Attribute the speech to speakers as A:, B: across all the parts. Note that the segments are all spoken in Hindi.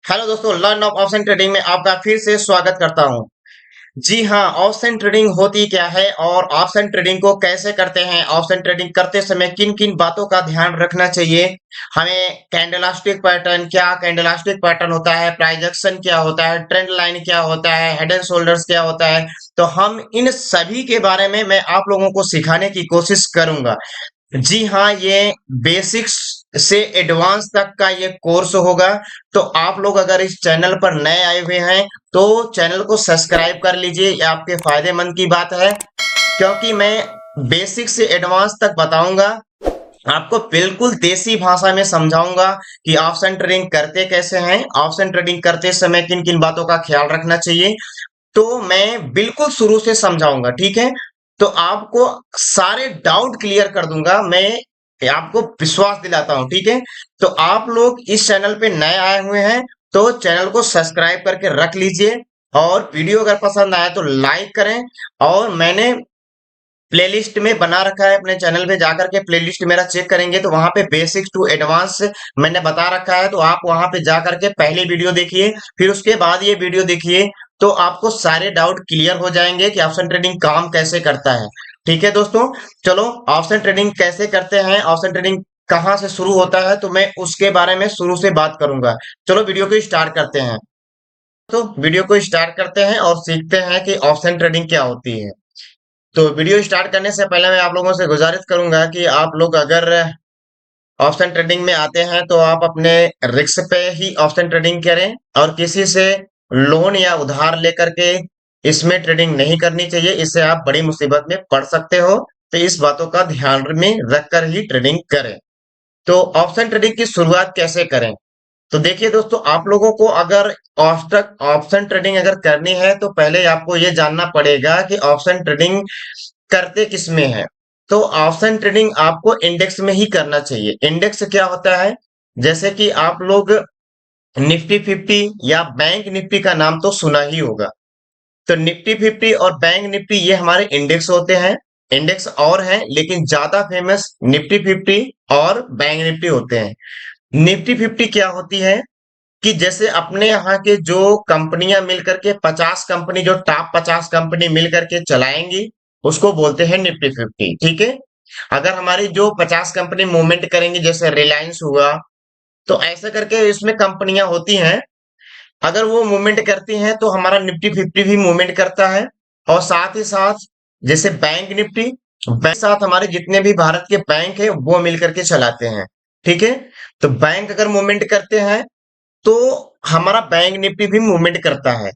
A: हेलो दोस्तों, लर्न ऑफ ऑप्शन ट्रेडिंग में आपका फिर से स्वागत करता हूं। जी हाँ, ऑप्शन ट्रेडिंग होती क्या है और ऑप्शन ट्रेडिंग को कैसे करते हैं। ऑप्शन ट्रेडिंग करते समय किन किन बातों का ध्यान रखना चाहिए हमें। कैंडलस्टिक पैटर्न, क्या कैंडलस्टिक पैटर्न होता है, प्राइस एक्शन क्या होता है, ट्रेंड लाइन क्या होता है, हेड एंड शोल्डर्स क्या होता है। तो हम इन सभी के बारे में मैं आप लोगों को सिखाने की कोशिश करूंगा। जी हाँ, ये बेसिक्स से एडवांस तक का ये कोर्स होगा। तो आप लोग अगर इस चैनल पर नए आए हुए हैं तो चैनल को सब्सक्राइब कर लीजिए, ये आपके फायदेमंद की बात है। क्योंकि मैं बेसिक से एडवांस तक बताऊंगा, आपको बिल्कुल देसी भाषा में समझाऊंगा कि ऑप्शन ट्रेडिंग करते कैसे हैं, ऑप्शन ट्रेडिंग करते समय किन किन बातों का ख्याल रखना चाहिए। तो मैं बिल्कुल शुरू से समझाऊंगा, ठीक है। तो आपको सारे डाउट क्लियर कर दूंगा मैं, आपको विश्वास दिलाता हूं, ठीक है। तो आप लोग इस चैनल पे नए आए हुए हैं तो चैनल को सब्सक्राइब करके रख लीजिए। और वीडियो अगर पसंद आए तो लाइक करें। और मैंने प्लेलिस्ट में बना रखा है, अपने चैनल पे जाकर के प्लेलिस्ट मेरा चेक करेंगे तो वहां पे बेसिक्स टू एडवांस मैंने बता रखा है। तो आप वहां पे जाकर के पहली वीडियो देखिए, फिर उसके बाद ये वीडियो देखिए। तो आपको सारे डाउट क्लियर हो जाएंगे कि ऑप्शन ट्रेडिंग काम कैसे करता है। ठीक है दोस्तों, चलो ऑप्शन ट्रेडिंग कैसे करते हैं, ऑप्शन ट्रेडिंग कहाँ से शुरू होता है, तो मैं उसके बारे में शुरू से बात करूंगा। चलो वीडियो को स्टार्ट करते हैं। तो वीडियो को स्टार्ट करते हैं और सीखते हैं कि ऑप्शन ट्रेडिंग क्या होती है। तो वीडियो स्टार्ट करने से पहले मैं आप लोगों से गुजारिश करूंगा कि आप लोग अगर ऑप्शन ट्रेडिंग में आते हैं तो आप अपने रिस्क पे ही ऑप्शन ट्रेडिंग करें और किसी से लोन या उधार लेकर के इसमें ट्रेडिंग नहीं करनी चाहिए, इससे आप बड़ी मुसीबत में पड़ सकते हो। तो इस बातों का ध्यान में रखकर ही ट्रेडिंग करें। तो ऑप्शन ट्रेडिंग की शुरुआत कैसे करें। तो देखिए दोस्तों, आप लोगों को अगर ऑप्शन ट्रेडिंग अगर करनी है तो पहले आपको ये जानना पड़ेगा कि ऑप्शन ट्रेडिंग करते किसमें है। तो ऑप्शन ट्रेडिंग आपको इंडेक्स में ही करना चाहिए। इंडेक्स क्या होता है, जैसे कि आप लोग निफ्टी 50 या बैंक निफ्टी का नाम तो सुना ही होगा। तो निफ्टी 50 और बैंक निफ्टी ये हमारे इंडेक्स होते हैं। इंडेक्स और हैं लेकिन ज्यादा फेमस निफ्टी 50 और बैंक निफ्टी होते हैं। निफ्टी 50 क्या होती है कि जैसे अपने यहाँ के जो कंपनियां मिलकर के 50 कंपनी, जो टॉप 50 कंपनी मिलकर के चलाएंगी, उसको बोलते हैं निफ्टी 50, ठीक है। अगर हमारी जो 50 कंपनी मूवमेंट करेंगी, जैसे रिलायंस हुआ, तो ऐसे करके इसमें कंपनियां होती हैं। अगर वो मूवमेंट करती हैं तो हमारा निफ्टी 50 भी मूवमेंट करता है। और साथ ही साथ जैसे बैंक निफ्टी, बैंक साथ हमारे जितने भी भारत के बैंक है वो मिलकर के चलाते हैं, ठीक है। तो बैंक अगर मूवमेंट करते हैं तो हमारा बैंक निफ्टी भी मूवमेंट करता है।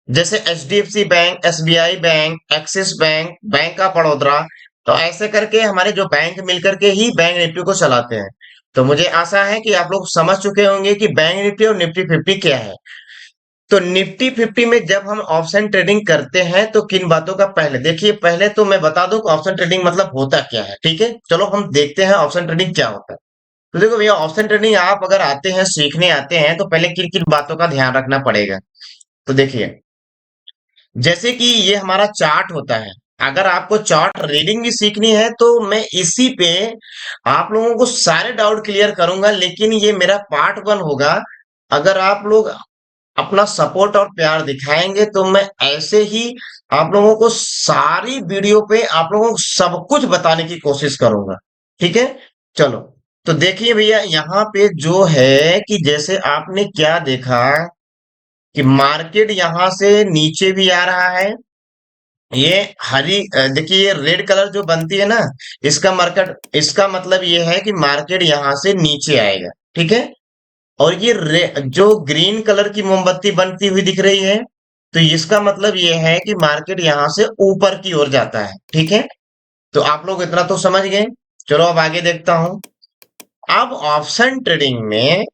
A: जैसे HDFC bank, SBI bank, axis bank, bank of Baroda, तो ऐसे करके हमारे जो बैंक मिलकर के ही बैंक निफ्टी को चलाते हैं। तो मुझे आशा है कि आप लोग समझ चुके होंगे कि बैंक निफ्टी और निफ्टी 50 क्या है। तो निफ्टी 50 में जब हम ऑप्शन ट्रेडिंग करते हैं तो किन बातों का, पहले देखिए, पहले तो मैं बता दूं कि ऑप्शन ट्रेडिंग मतलब होता क्या है, ठीक है। चलो हम देखते हैं ऑप्शन ट्रेडिंग क्या होता है। तो देखो भैया, ऑप्शन ट्रेडिंग आप अगर आते हैं, सीखने आते हैं, तो पहले किन किन बातों का ध्यान रखना पड़ेगा। तो देखिए, जैसे कि ये हमारा चार्ट होता है। अगर आपको चार्ट रीडिंग भी सीखनी है तो मैं इसी पे आप लोगों को सारे डाउट क्लियर करूंगा, लेकिन ये मेरा पार्ट 1 होगा। अगर आप लोग अपना सपोर्ट और प्यार दिखाएंगे तो मैं ऐसे ही आप लोगों को सारी वीडियो पे आप लोगों को सब कुछ बताने की कोशिश करूंगा, ठीक है। चलो, तो देखिए भैया, यहाँ पे जो है कि जैसे आपने क्या देखा कि मार्केट यहाँ से नीचे भी आ रहा है। ये हरी देखिए, ये रेड कलर जो बनती है ना, इसका मतलब ये है कि मार्केट यहाँ से नीचे आएगा, ठीक है। और ये जो ग्रीन कलर की मोमबत्ती बनती हुई दिख रही है, तो इसका मतलब ये है कि मार्केट यहाँ से ऊपर की ओर जाता है, ठीक है। तो आप लोग इतना तो समझ गए। चलो अब आगे देखता हूं। अब ऑप्शन ट्रेडिंग में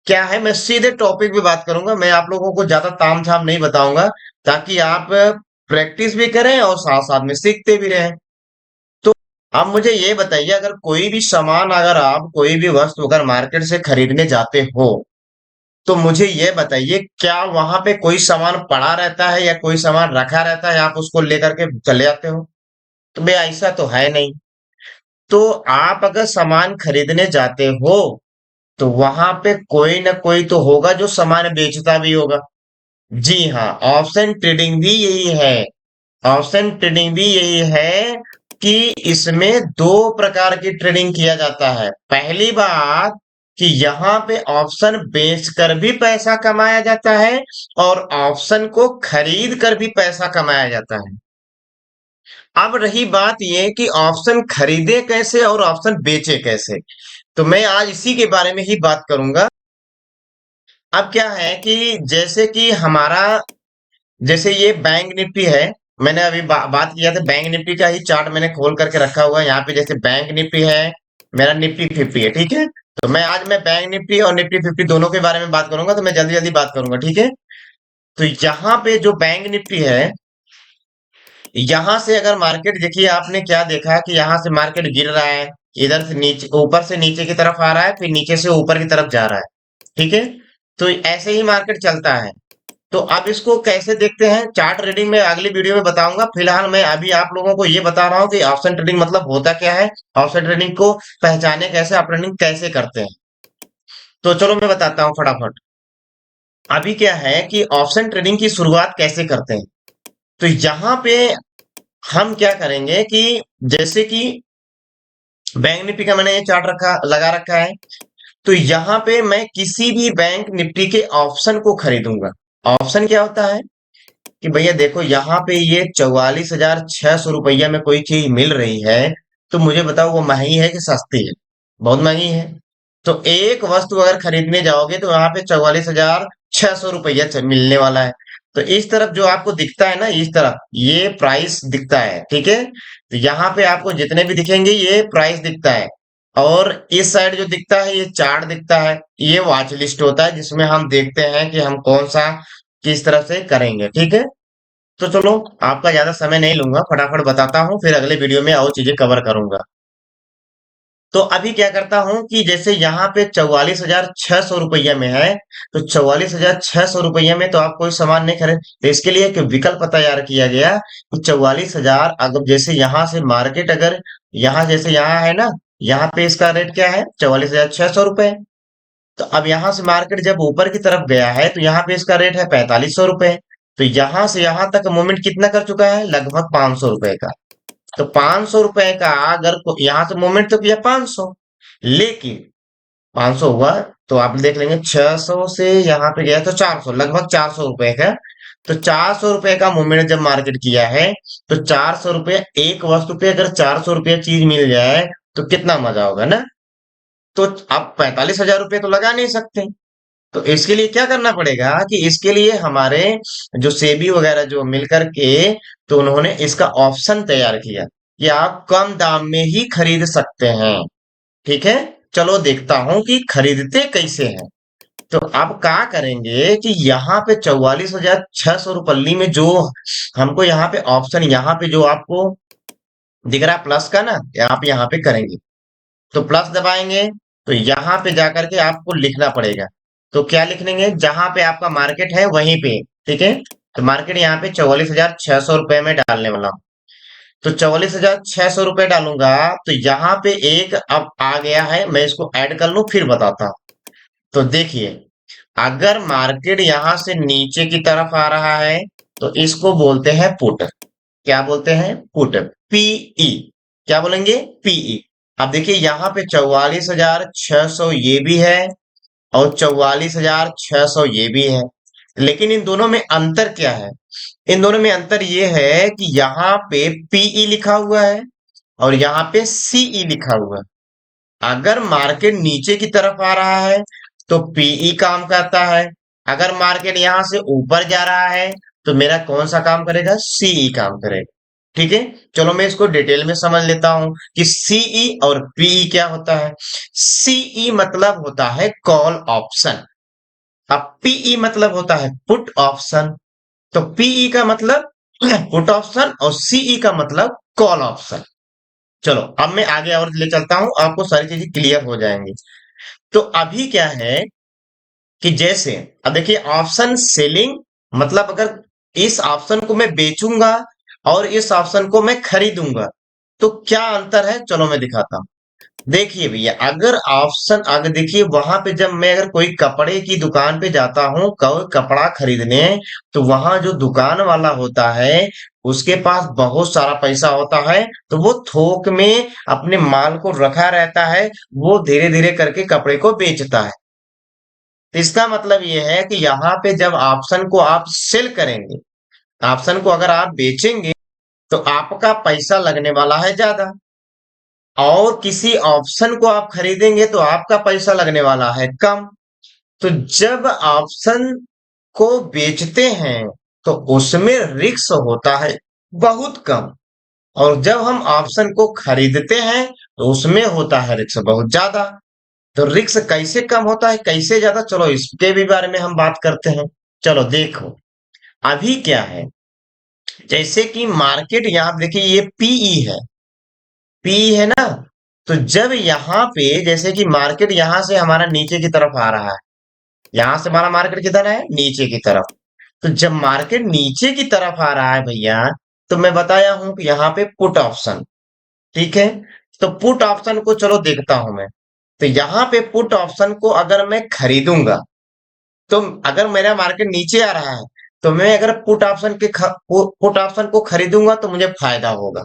A: क्या है, मैं सीधे टॉपिक पे बात करूंगा, मैं आप लोगों को ज्यादा ताम झाम नहीं बताऊंगा, ताकि आप प्रैक्टिस भी करें और साथ साथ में सीखते भी रहें। तो आप मुझे ये बताइए, अगर कोई भी सामान, अगर आप कोई भी वस्तु अगर मार्केट से खरीदने जाते हो, तो मुझे ये बताइए, क्या वहां पे कोई सामान पड़ा रहता है या कोई सामान रखा रहता है, आप उसको लेकर के चले जाते हो। तो भाई ऐसा तो है नहीं। तो आप अगर सामान खरीदने जाते हो तो वहां पे कोई ना कोई तो होगा जो सामान बेचता भी होगा। जी हाँ, ऑप्शन ट्रेडिंग भी यही है। ऑप्शन ट्रेडिंग भी यही है कि इसमें दो प्रकार की ट्रेडिंग किया जाता है। पहली बात कि यहाँ पे ऑप्शन बेचकर भी पैसा कमाया जाता है और ऑप्शन को खरीद कर भी पैसा कमाया जाता है। अब रही बात ये कि ऑप्शन खरीदे कैसे और ऑप्शन बेचे कैसे, तो मैं आज इसी के बारे में ही बात करूंगा। अब क्या है कि जैसे कि हमारा, जैसे ये बैंक निफ्टी है, मैंने अभी बात किया था बैंक निफ्टी का ही चार्ट मैंने खोल करके रखा हुआ है यहाँ पे। जैसे बैंक निफ्टी है, मेरा निफ्टी 50 है, ठीक है। तो मैं बैंक निफ्टी और निफ्टी 50 दोनों के बारे में बात करूंगा, तो मैं जल्दी जल्दी बात करूंगा, ठीक है। तो यहाँ पे जो बैंक निफ्टी है, यहाँ से अगर मार्केट, देखिए आपने क्या देखा कि यहाँ से मार्केट गिर रहा है, इधर से नीचे, ऊपर से नीचे की तरफ आ रहा है, फिर नीचे से ऊपर की तरफ जा रहा है, ठीक है। तो ऐसे ही मार्केट चलता है। तो अब इसको कैसे देखते हैं, चार्ट रीडिंग में अगली वीडियो में बताऊंगा। फिलहाल मैं अभी आप लोगों को ये बता रहा हूँ कि ऑप्शन ट्रेडिंग मतलब होता क्या है, ऑप्शन ट्रेडिंग को पहचाने कैसे, आप ट्रेडिंग कैसे करते हैं। तो चलो मैं बताता हूँ फटाफट। अभी क्या है कि ऑप्शन ट्रेडिंग की शुरुआत कैसे करते हैं। तो यहाँ पे हम क्या करेंगे कि जैसे कि बैंक निफ्टी का मैंने ये चार्ट लगा रखा है। तो यहाँ पे मैं किसी भी बैंक निफ्टी के ऑप्शन को खरीदूंगा। ऑप्शन क्या होता है कि भैया देखो, यहाँ पे ये 44,600 रुपया में कोई चीज मिल रही है, तो मुझे बताओ वो महंगी है कि सस्ती है। बहुत महंगी है। तो एक वस्तु अगर खरीदने जाओगे तो यहाँ पे 44,600 रुपया मिलने वाला है। तो इस तरफ जो आपको दिखता है ना, इस तरफ ये प्राइस दिखता है, ठीक है। तो यहाँ पे आपको जितने भी दिखेंगे ये प्राइस दिखता है। और इस साइड जो दिखता है ये चार्ट दिखता है, ये वॉच लिस्ट होता है जिसमें हम देखते हैं कि हम कौन सा किस तरह से करेंगे, ठीक है। तो चलो, आपका ज्यादा समय नहीं लूंगा, फटाफट बताता हूँ, फिर अगले वीडियो में और चीजें कवर करूंगा। तो अभी क्या करता हूँ कि जैसे यहाँ पे 44,600 रुपया में है, तो 44,600 रुपया में तो आप कोई सामान नहीं खरीद, तो इसके लिए एक विकल्प तैयार किया गया कि 44,000, अगर जैसे यहाँ से मार्केट, अगर यहाँ जैसे यहाँ है ना, यहाँ पे इसका रेट क्या है, 44,600 रुपए। तो अब यहाँ से मार्केट जब ऊपर की तरफ गया है, तो यहाँ पे इसका रेट है 4500 रुपए। तो यहाँ से यहाँ तक मूवमेंट कितना कर चुका है, लगभग 500 रुपए का। तो 500 रुपए का अगर यहाँ से मूवमेंट तो किया 500, लेकिन 500 हुआ, तो आप देख लेंगे 600 से यहाँ पे गया तो 400, लगभग 400 रुपए का। तो 400 रुपए का मूवमेंट जब मार्केट किया है, तो 400 रुपये एक वस्तु पे अगर 400 रुपया चीज मिल जाए तो कितना मजा होगा ना। तो आप 45,000 रुपये तो लगा नहीं सकते। तो इसके लिए क्या करना पड़ेगा कि इसके लिए हमारे जो सेबी वगैरह जो मिलकर के, तो उन्होंने इसका ऑप्शन तैयार किया कि आप कम दाम में ही खरीद सकते हैं, ठीक है। चलो देखता हूं कि खरीदते कैसे हैं। तो अब क्या करेंगे कि यहाँ पे 44,600 रुपये में जो हमको यहाँ पे ऑप्शन, यहाँ पे जो आपको दिख रहा है प्लस का ना, आप यहाँ पे करेंगे। तो प्लस दबाएंगे, तो यहाँ पे जाकर के आपको लिखना पड़ेगा। तो क्या लिख लेंगे, जहां पे आपका मार्केट है वहीं पे, ठीक है। तो मार्केट यहाँ पे 44,600 रुपये में डालने वाला हूँ। तो 44,600 रुपये डालूंगा, तो यहाँ पे एक अब आ गया है, मैं इसको ऐड कर लूं फिर बताता हूँ। तो देखिए, अगर मार्केट यहाँ से नीचे की तरफ आ रहा है, तो इसको बोलते हैं पुट। क्या बोलते हैं, पुट, पीई। क्या बोलेंगे, पीई। अब देखिए यहाँ पे 44,600 ये भी है और 44,600 ये भी है, लेकिन इन दोनों में अंतर क्या है। इन दोनों में अंतर ये है कि यहाँ पे पीई लिखा हुआ है और यहाँ पे सीई लिखा हुआ है। अगर मार्केट नीचे की तरफ आ रहा है तो पीई काम करता है, अगर मार्केट यहां से ऊपर जा रहा है तो मेरा कौन सा काम करेगा, सीई काम करेगा, ठीक है। चलो मैं इसको डिटेल में समझ लेता हूं कि सीई और पीई क्या होता है। सीई मतलब होता है कॉल ऑप्शन, अब पीई मतलब होता है पुट ऑप्शन। तो पीई का मतलब पुट ऑप्शन और सीई का मतलब कॉल ऑप्शन। चलो अब मैं आगे और ले चलता हूं, आपको सारी चीजें क्लियर हो जाएंगी। तो अभी क्या है कि जैसे, अब देखिए ऑप्शन सेलिंग मतलब अगर इस ऑप्शन को मैं बेचूंगा और इस ऑप्शन को मैं खरीदूंगा, तो क्या अंतर है, चलो मैं दिखाता हूं। देखिए भैया, अगर ऑप्शन अगर देखिए वहां पे जब मैं अगर कोई कपड़े की दुकान पे जाता हूँ कोई कपड़ा खरीदने, तो वहां जो दुकान वाला होता है उसके पास बहुत सारा पैसा होता है, तो वो थोक में अपने माल को रखा रहता है, वो धीरे धीरे करके कपड़े को बेचता है। तो इसका मतलब ये है कि यहाँ पे जब ऑप्शन को आप सेल करेंगे, ऑप्शन को अगर आप बेचेंगे, तो आपका पैसा लगने वाला है ज्यादा, और किसी ऑप्शन को आप खरीदेंगे तो आपका पैसा लगने वाला है कम। तो जब ऑप्शन को बेचते हैं तो उसमें रिस्क होता है बहुत कम, और जब हम ऑप्शन को खरीदते हैं तो उसमें होता है रिस्क बहुत ज्यादा। तो रिस्क कैसे कम होता है कैसे ज्यादा, चलो इसके भी बारे में हम बात करते हैं। चलो देखो, अभी क्या है, जैसे कि मार्केट यहाँ देखिए ये पीई है, पी है ना। तो जब यहाँ पे जैसे कि मार्केट यहाँ से हमारा नीचे की तरफ आ रहा है, यहाँ से हमारा मार्केट किधर है, नीचे की तरफ। तो जब मार्केट नीचे की तरफ आ रहा है भैया, तो मैं बताया हूं कि यहाँ पे पुट ऑप्शन, ठीक है। तो पुट ऑप्शन को चलो देखता हूं मैं। तो यहाँ पे पुट ऑप्शन को अगर मैं खरीदूंगा, तो अगर मेरा मार्केट नीचे आ रहा है, तो मैं अगर पुट ऑप्शन को खरीदूंगा तो मुझे फायदा होगा।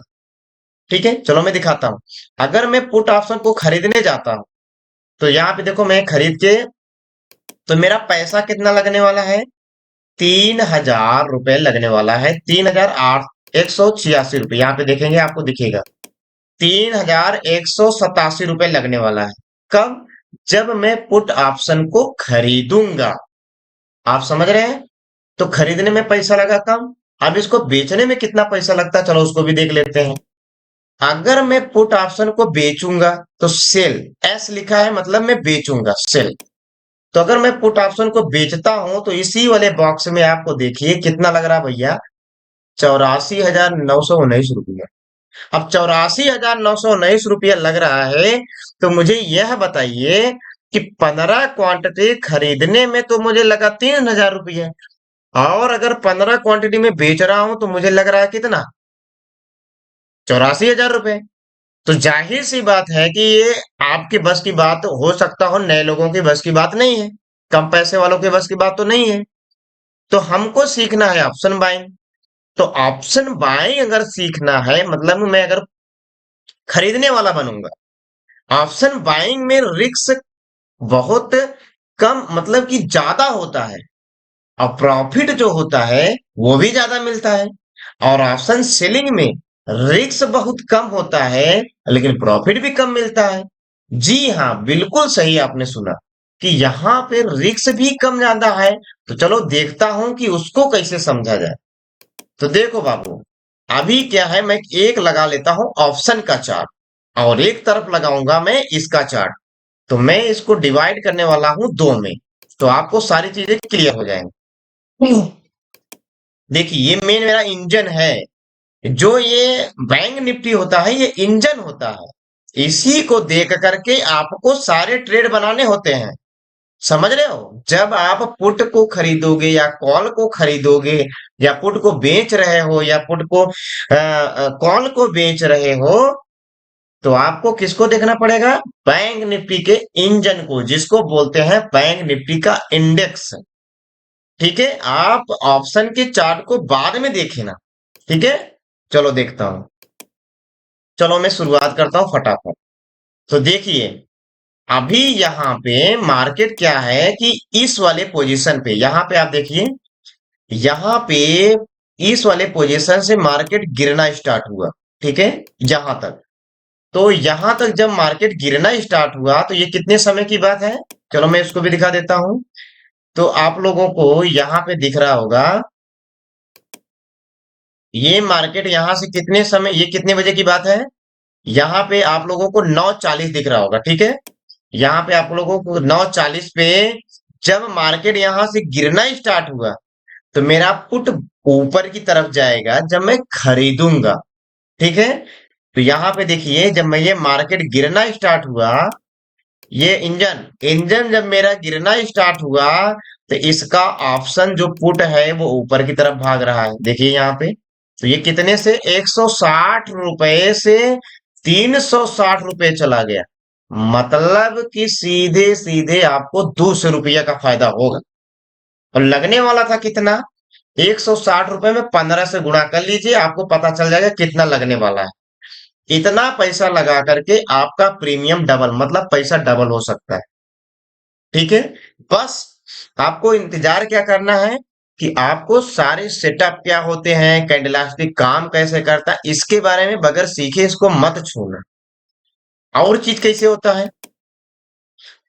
A: ठीक है, चलो मैं दिखाता हूँ। अगर मैं पुट ऑप्शन को खरीदने जाता हूँ, तो यहाँ पे देखो मैं खरीद के, तो मेरा पैसा कितना लगने वाला है, 3,000 रुपए लगने वाला है, 3,800 186 रुपए, यहाँ पे देखेंगे आपको दिखेगा 3,187 रुपए लगने वाला है। कब, जब मैं पुट ऑप्शन को खरीदूंगा। आप समझ रहे हैं, तो खरीदने में पैसा लगा कम। अब इसको बेचने में कितना पैसा लगता है, चलो उसको भी देख लेते हैं। अगर मैं पुट ऑप्शन को बेचूंगा, तो सेल, एस लिखा है मतलब मैं बेचूंगा, सेल। तो अगर मैं पुट ऑप्शन को बेचता हूं, तो इसी वाले बॉक्स में आपको देखिए कितना लग रहा है भैया, 84,919 रुपया। अब 84,919 रुपया लग रहा है, तो मुझे यह बताइए कि 15 क्वांटिटी खरीदने में तो मुझे लगा 3,000 रुपये, और अगर 15 क्वांटिटी में बेच रहा हूं तो मुझे लग रहा है कितना, 84,000 रुपये। तो जाहिर सी बात है कि ये आपके बस की बात हो सकता हो, नए लोगों की बस की बात नहीं है, कम पैसे वालों के बस की बात तो नहीं है। तो हमको सीखना है ऑप्शन बाइंग। तो ऑप्शन बाइंग अगर सीखना है, मतलब मैं अगर खरीदने वाला बनूंगा, ऑप्शन बाइंग में रिस्क बहुत कम, मतलब कि ज्यादा होता है, और प्रॉफिट जो होता है वो भी ज्यादा मिलता है। और ऑप्शन सेलिंग में रिस्क बहुत कम होता है, लेकिन प्रॉफिट भी कम मिलता है। जी हाँ, बिल्कुल सही आपने सुना कि यहाँ पे रिस्क भी कम ज्यादा है। तो चलो देखता हूं कि उसको कैसे समझा जाए। तो देखो बाबू, अभी क्या है, मैं एक लगा लेता हूं ऑप्शन का चार्ट, और एक तरफ लगाऊंगा मैं इसका चार्ट। तो मैं इसको डिवाइड करने वाला हूं दो में, तो आपको सारी चीजें क्लियर हो जाएंगी। देखिए ये मेन मेरा इंजन है, जो ये बैंक निफ्टी होता है ये इंजन होता है, इसी को देख करके आपको सारे ट्रेड बनाने होते हैं। समझ रहे हो, जब आप पुट को खरीदोगे या कॉल को खरीदोगे, या पुट को बेच रहे हो, या पुट को कॉल को बेच रहे हो, तो आपको किसको देखना पड़ेगा, बैंक निफ्टी के इंजन को, जिसको बोलते हैं बैंक निफ्टी का इंडेक्स। ठीक है, आप ऑप्शन के चार्ट को बाद में देखे ना। ठीक है, चलो देखता हूं। चलो मैं शुरुआत करता हूं फटाफट। तो देखिए, अभी यहाँ पे मार्केट क्या है कि इस वाले पोजीशन पे, यहाँ पे आप देखिए, यहाँ पे इस वाले पोजीशन से मार्केट गिरना स्टार्ट हुआ। ठीक है, यहां तक। तो यहां तक जब मार्केट गिरना स्टार्ट हुआ, तो ये कितने समय की बात है, चलो मैं इसको भी दिखा देता हूं। तो आप लोगों को यहाँ पे दिख रहा होगा, ये मार्केट यहाँ से कितने समय, ये कितने बजे की बात है, यहाँ पे आप लोगों को 9:40 दिख रहा होगा। ठीक है, यहाँ पे आप लोगों को 9:40 पे जब मार्केट यहाँ से गिरना स्टार्ट हुआ, तो मेरा पुट ऊपर की तरफ जाएगा जब मैं खरीदूंगा। ठीक है, तो यहाँ पे देखिए, जब मैं ये मार्केट गिरना स्टार्ट हुआ, ये इंजन इंजन जब मेरा गिरना स्टार्ट हुआ, तो इसका ऑप्शन जो पुट है वो ऊपर की तरफ भाग रहा है। देखिए यहाँ पे, तो ये कितने से, 160 रुपए से ₹360 चला गया। मतलब कि सीधे सीधे आपको ₹200 का फायदा होगा। और लगने वाला था कितना? ₹160 में 15 से गुणा कर लीजिए, आपको पता चल जाएगा कितना लगने वाला है। इतना पैसा लगा करके आपका प्रीमियम डबल, मतलब पैसा डबल हो सकता है। ठीक है। बस आपको इंतजार क्या करना है कि आपको सारे सेटअप क्या होते हैं, कैंडलास्टिक काम कैसे करता है, इसके बारे में बगैर सीखे इसको मत छूना। और चीज कैसे होता है,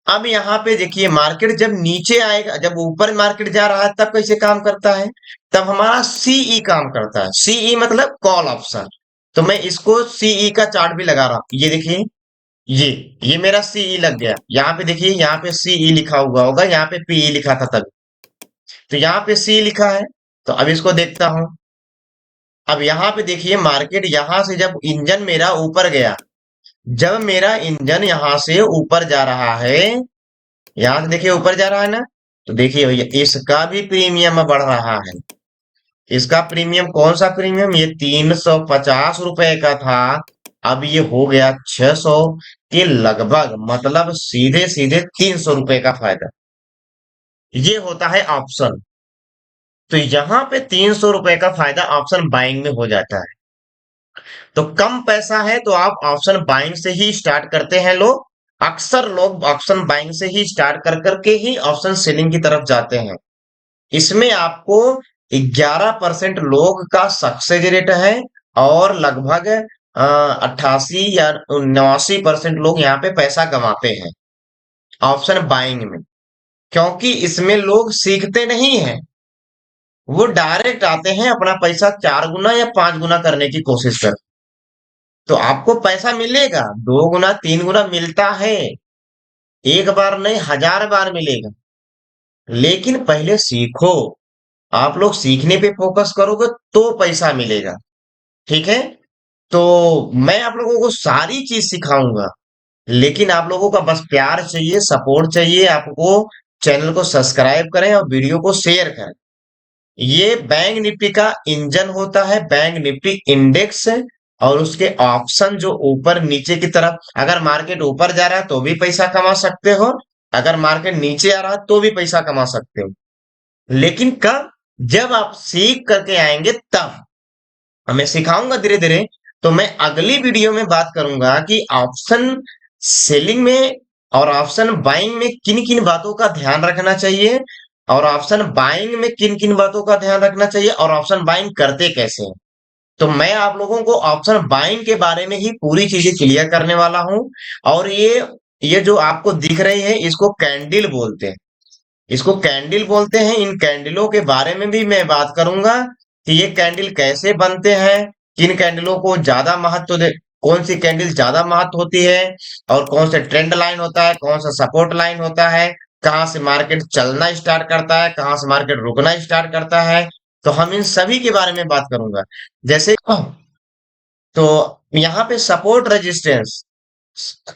A: अब यहाँ पे देखिए मार्केट जब नीचे आएगा, जब ऊपर मार्केट जा रहा है तब कैसे काम करता है, तब हमारा सीई काम करता है। सीई मतलब कॉल ऑप्शन। तो मैं इसको सीई का चार्ट भी लगा रहा हूं, ये देखिए, ये मेरा सीई लग गया। यहाँ पे देखिए, यहाँ पे सीई लिखा हुआ होगा, यहाँ पे पीई लिखा था तब। तो यहाँ पे सी लिखा है। तो अब इसको देखता हूं। अब यहाँ पे देखिए मार्केट यहाँ से जब इंजन मेरा ऊपर गया, जब मेरा इंजन यहाँ से ऊपर जा रहा है, यहाँ से देखिए ऊपर जा रहा है ना, तो देखिए भैया इसका भी प्रीमियम बढ़ रहा है। इसका प्रीमियम कौन सा प्रीमियम, ये ₹350 का था, अब ये हो गया 600 के लगभग, मतलब सीधे सीधे ₹300 का फायदा। ये होता है ऑप्शन। तो यहाँ पे ₹300 का फायदा ऑप्शन बाइंग में हो जाता है। तो कम पैसा है तो आप ऑप्शन बाइंग से ही स्टार्ट करते हैं लोग। अक्सर लोग ऑप्शन बाइंग से ही स्टार्ट कर करके ही ऑप्शन सेलिंग की तरफ जाते हैं। इसमें आपको 11% लोग का सक्सेस रेट है, और लगभग 88 या 89% लोग यहाँ पे पैसा कमाते हैं ऑप्शन बाइंग में। क्योंकि इसमें लोग सीखते नहीं हैं, वो डायरेक्ट आते हैं, अपना पैसा 4 गुना या 5 गुना करने की कोशिश करते। तो आपको पैसा मिलेगा, 2 गुना 3 गुना मिलता है, एक बार नहीं 1000 बार मिलेगा। लेकिन पहले सीखो। आप लोग सीखने पे फोकस करोगे तो पैसा मिलेगा। ठीक है। तो मैं आप लोगों को सारी चीज सिखाऊंगा, लेकिन आप लोगों का बस प्यार चाहिए, सपोर्ट चाहिए। आपको चैनल को सब्सक्राइब करें और वीडियो को शेयर करें। ये बैंक निफ्टी का इंजन होता है, बैंक निफ्टी इंडेक्स है। और उसके ऑप्शन जो ऊपर नीचे की तरफ, अगर मार्केट ऊपर जा रहा है तो भी पैसा कमा सकते हो, अगर मार्केट नीचे आ रहा है तो भी पैसा कमा सकते हो। लेकिन कब, जब आप सीख करके आएंगे तब। मैं सिखाऊंगा धीरे धीरे। तो मैं अगली वीडियो में बात करूंगा कि ऑप्शन सेलिंग में और ऑप्शन बाइंग में किन किन बातों का ध्यान रखना चाहिए, और ऑप्शन बाइंग में किन किन बातों का ध्यान रखना चाहिए, और ऑप्शन बाइंग करते कैसे हैं। तो मैं आप लोगों को ऑप्शन बाइंग के बारे में ही पूरी चीजें क्लियर करने वाला हूं। और ये जो आपको दिख रही है इसको कैंडल बोलते हैं, इसको कैंडल बोलते हैं। इन कैंडलों के बारे में भी मैं बात करूंगा कि ये कैंडल कैसे बनते हैं, किन कैंडलों को ज्यादा महत्व दे, कौन सी कैंडल ज्यादा महत्व होती है, और कौन से ट्रेंड लाइन होता है, कौन सा सपोर्ट लाइन होता है, कहाँ से मार्केट चलना स्टार्ट करता है, कहाँ से मार्केट रुकना स्टार्ट करता है। तो हम इन सभी के बारे में बात करूंगा। जैसे तो यहाँ पे support resistance,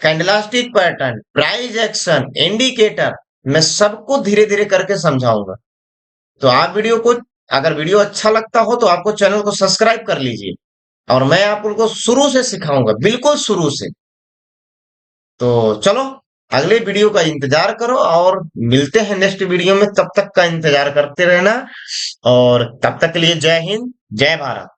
A: candlestick pattern, price action, indicator, मैं सबको धीरे धीरे करके समझाऊंगा। तो आप वीडियो को, अगर वीडियो अच्छा लगता हो तो आपको चैनल को सब्सक्राइब कर लीजिए। और मैं आप लोगों को शुरू से सिखाऊंगा, बिल्कुल शुरू से। तो चलो, अगले वीडियो का इंतजार करो और मिलते हैं नेक्स्ट वीडियो में। तब तक का इंतजार करते रहना, और तब तक के लिए जय हिंद, जय भारत।